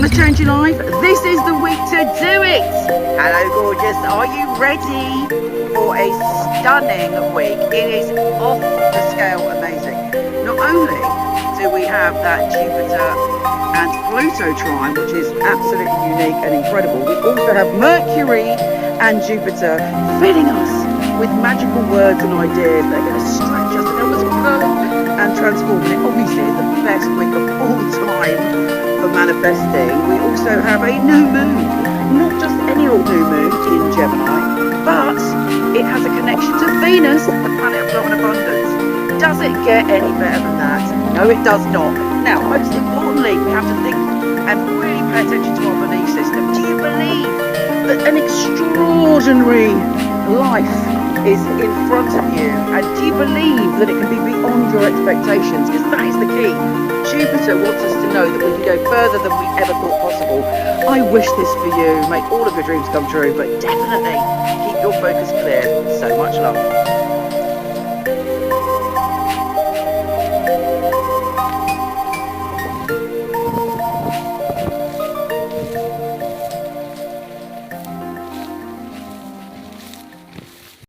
Want to change your life? This is the week to do it. Hello gorgeous, are you ready for a stunning week? It is off the scale amazing. Not only do we have that Jupiter and Pluto trine, which is absolutely unique and incredible, we also have Mercury and Jupiter filling us with magical words and ideas that are going to stretch us and help us grow and transform. And it obviously is the best week of all time for manifesting. We also have a new moon, not just any old new moon in Gemini, but it has a connection to Venus, the planet of love and abundance. Does it get any better than that? No, it does not. Now, most importantly, we have to think and really pay attention to our belief system. Do you believe that an extraordinary life is in front of you? And do you believe that it can be beyond your expectations? Because that is the key. Jupiter wants us to know that we can go further than we ever thought possible. I wish this for you. Make all of your dreams come true, but definitely keep your focus clear. So much love.